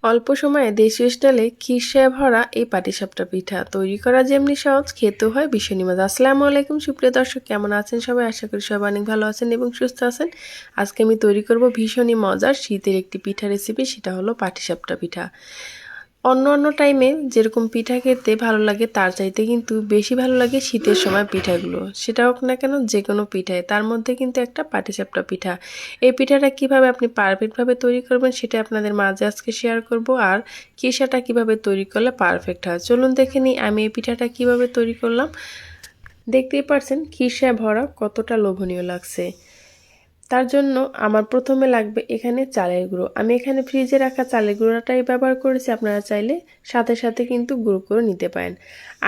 অল্প সময়ে দেশীয় স্টাইলে খিরসায় ভরা এই পাটিসাপটা পিঠা তৈরি করা যেমনি সহজ, খেতেও হয় ভীষণই মজা। আসসালামু আলাইকুম সুপ্রিয় দর্শক, কেমন আছেন সবাই? আশা করি সবাই অনেক ভালো আছেন এবং সুস্থ আছেন। আজকে আমি তৈরি করব ভীষণই মজার শীতের একটি পিঠা রেসিপি, সেটা হলো পাটিসাপটা পিঠা। অন্য টাইমে যেরকম পিঠা খেতে ভালো লাগে তার চাইতে কিন্তু বেশি ভালো লাগে শীতের সময় পিঠাগুলো। সেটা হোক না কেন যে কোনো পিঠায়, তার মধ্যে কিন্তু একটা পাটিসাপটা পিঠা। এই পিঠাটা কিভাবে আপনি পারফেক্টভাবে তৈরি করবেন সেটা আপনাদের মাঝে আজকে শেয়ার করব, আর খিসাটা কিভাবে তৈরি করলে পারফেক্ট হয় চলুন দেখে নিই আমি এই পিঠাটা কিভাবে তৈরি করলাম। দেখতেই পারছেন খিসায় ভরা কতটা লোভনীয় লাগছে। তার জন্য আমার প্রথমে লাগবে এখানে চালের গুঁড়ো। আমি এখানে ফ্রিজে রাখা চালের গুঁড়োটাই ব্যবহার করেছি, আপনারা চাইলে সাথে সাথে কিন্তু গুঁড়ো করে নিতে পারেন।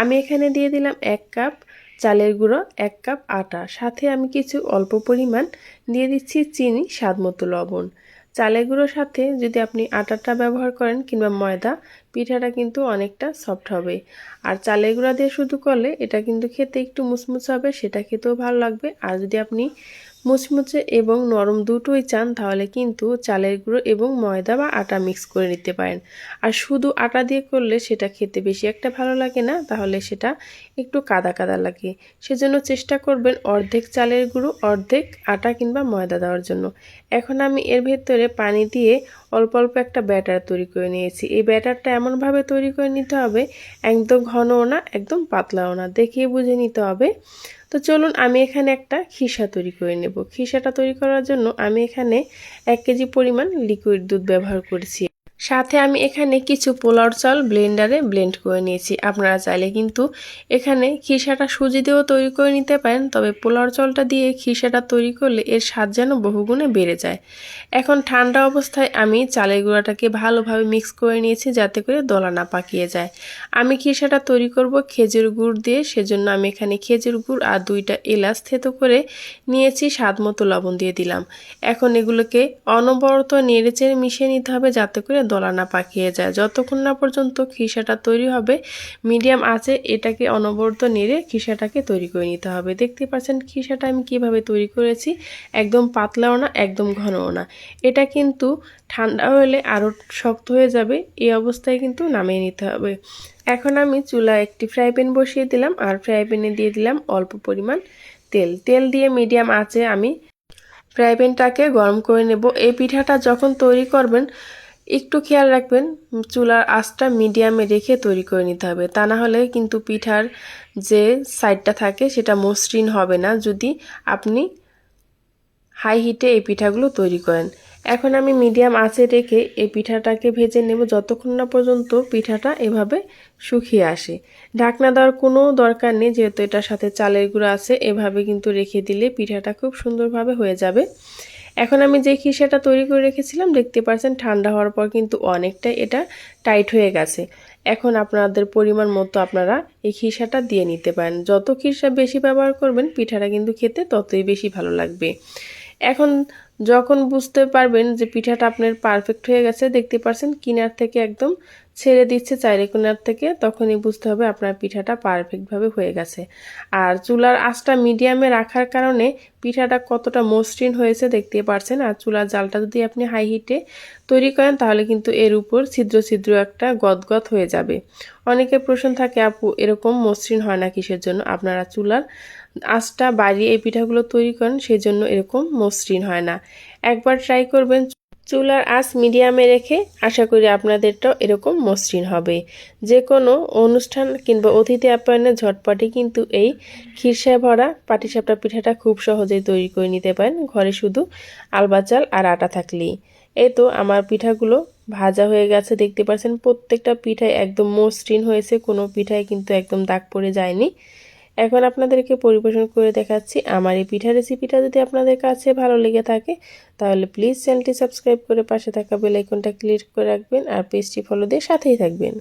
আমি এখানে দিয়ে দিলাম 1 কাপ চালের গুঁড়ো, 1 কাপ আটা, সাথে আমি কিছু অল্প পরিমাণ দিয়ে দিচ্ছি চিনি, স্বাদ মতো লবণ। চালের গুঁড়োর সাথে যদি আপনি আটাটা ব্যবহার করেন কিংবা ময়দা, পিঠাটা কিন্তু অনেকটা সফট হবে। আর চালের গুঁড়া দিয়ে শুধু করলে এটা কিন্তু খেতে একটু মুচমুচে হবে, সেটা খেতেও ভালো লাগবে। আর যদি আপনি মুচমুচে এবং নরম দুটোই চান তাহলে কিন্তু চালের গুঁড়ো এবং ময়দা বা আটা মিক্স করে নিতে পারেন। আর শুধু আটা দিয়ে করলে সেটা খেতে বেশি একটা ভালো লাগে না, তাহলে সেটা একটু কাদা কাদা লাগে। সেজন্য চেষ্টা করবেন অর্ধেক চালের গুঁড়ো অর্ধেক আটা কিংবা ময়দা দেওয়ার জন্য। এখন আমি এর ভেতরে পানি দিয়ে অল্প অল্প একটা ব্যাটার তৈরি করে নিয়েছি। এই ব্যাটারটা এমনভাবে তৈরি করে নিতে হবে, একদম ঘনও না একদম পাতলাও না, দেখিয়ে বুঝে নিতে হবে। তো চলুন আমি এখানে একটা খিসা তৈরি করে নেব। খিসাটা তৈরি করার জন্য আমি এখানে 1 কেজি পরিমাণ লিকুইড দুধ ব্যবহার করেছি। সাথে আমি এখানে কিছু পোলাওর চাল ব্লেন্ডারে ব্লেন্ড করে নিয়েছি। আপনারা চাইলে কিন্তু এখানে খিসাটা সুজি দিয়েও তৈরি করে নিতে পারেন, তবে পোলাওর চালটা দিয়ে খিসাটা তৈরি করলে এর স্বাদ যেন বহুগুণে বেড়ে যায়। এখন ঠান্ডা অবস্থায় আমি চালের গুঁড়াটাকে ভালোভাবে মিক্স করে নিয়েছি যাতে করে দলা না পাকিয়ে যায়। আমি খিসাটা তৈরি করব খেজুর গুড় দিয়ে, সেজন্য আমি এখানে খেজুর গুড় আর 2টা এলাচ থেতো করে নিয়েছি, স্বাদ মতো লবণ দিয়ে দিলাম। এখন এগুলোকে অনবরত নেড়েচেড়ে মিশিয়ে নিতে হবে যাতে করে দলা না পাকিয়ে যায়। যতক্ষণ না পর্যন্ত খিসাটা তৈরি হবে মিডিয়াম আঁচে এটাকে অনবরত নেড়ে খিসাটাকে তৈরি করে নিতে হবে। দেখতে পাচ্ছেন খিসাটা আমি কিভাবে তৈরি করেছি, একদম পাতলাও না একদম ঘনও না। এটা কিন্তু ঠান্ডা হলে আরও শক্ত হয়ে যাবে, এই অবস্থায় কিন্তু নামিয়ে নিতে হবে। এখন আমি চুলায় একটি ফ্রাই প্যান বসিয়ে দিলাম, আর ফ্রাই প্যানে দিয়ে দিলাম অল্প পরিমাণ তেল দিয়ে মিডিয়াম আঁচে আমি ফ্রাই প্যানটাকে গরম করে নেব। এই পিঠাটা যখন তৈরি করবেন একটু খেয়াল রাখবেন চুলার আঁচটা মিডিয়ামে রেখে তৈরি করে নিতে হবে, তা না হলে কিন্তু পিঠার যে সাইডটা থাকে সেটা মসৃণ হবে না যদি আপনি হাই হিটে এই পিঠাগুলো তৈরি করেন। এখন আমি মিডিয়াম আঁচে রেখে এই পিঠাটাকে ভেজে নেব যতক্ষণ না পর্যন্ত পিঠাটা এভাবে শুকিয়ে আসে। ঢাকনা দেওয়ার কোনো দরকার নেই, যেহেতু এটার সাথে চালের গুঁড়া আছে। এভাবে কিন্তু রেখে দিলে পিঠাটা খুব সুন্দরভাবে হয়ে যাবে। এখন আমি যে খিসাটা তৈরি করে রেখেছিলাম দেখতে পাচ্ছেন ঠান্ডা হওয়ার পর কিন্তু অনেকটাই এটা টাইট হয়ে গেছে। এখন আপনাদের পরিমাণ মতো আপনারা এই খিসাটা দিয়ে নিতে পারেন। যত খিসা বেশি ব্যবহার করবেন পিঠাটা কিন্তু খেতে ততই বেশি ভালো লাগবে। এখন যখন বুঝতে পারবেন যে পিঠাটা আপনার পারফেক্ট হয়ে গেছে, দেখতে পাচ্ছেন কিনার থেকে একদম ছেড়ে দিচ্ছে চাইরে কোনার থেকে, তখনই বুঝতে হবে আপনার পিঠাটা পারফেক্টভাবে হয়ে গেছে। আর চুলার আঁচটা মিডিয়ামে রাখার কারণে পিঠাটা কতটা মসৃণ হয়েছে দেখতে পাচ্ছেন। আর চুলার জালটা যদি আপনি হাই হিটে তৈরি করেন তাহলে কিন্তু এর উপর ছিদ্র ছিদ্র একটা গদগদ হয়ে যাবে। অনেকের প্রশ্ন থাকে আপু এরকম মসৃণ হয় না কিসের জন্য? আপনারা চুলার আঁচটা বাড়িয়ে এই পিঠাগুলো তৈরি করেন, সেই জন্য এরকম মসৃণ হয় না। একবার ট্রাই করবেন চুলার আঁচ মিডিয়ামে রেখে, আশা করি আপনাদেরটাও এরকম মসৃণ হবে। যে কোনো অনুষ্ঠান কিংবা অতিথি আপ্যায়নে ঝটপটে কিন্তু এই খিরসায় ভরা পাটিসাপটা পিঠাটা খুব সহজেই তৈরি করে নিতে পারেন, ঘরে শুধু আলবা চাল আর আটা থাকলেই। এই তো আমার পিঠাগুলো ভাজা হয়ে গেছে, দেখতে পাচ্ছেন প্রত্যেকটা পিঠায় একদম মসৃণ হয়েছে, কোনো পিঠায় কিন্তু একদম দাগ পড়ে যায়নি। এখন আপনাদেরকে পরিবেশন করে দেখাচ্ছি আমার এই পিঠা রেসিপিটা। যদি আপনাদের কাছে ভালো লেগে থাকে তাহলে প্লিজ চ্যানেলটি সাবস্ক্রাইব করে পাশে থাকা বেল আইকনটা ক্লিক করে রাখবেন, আর পেজটি ফলো দিয়ে সাথেই থাকবেন।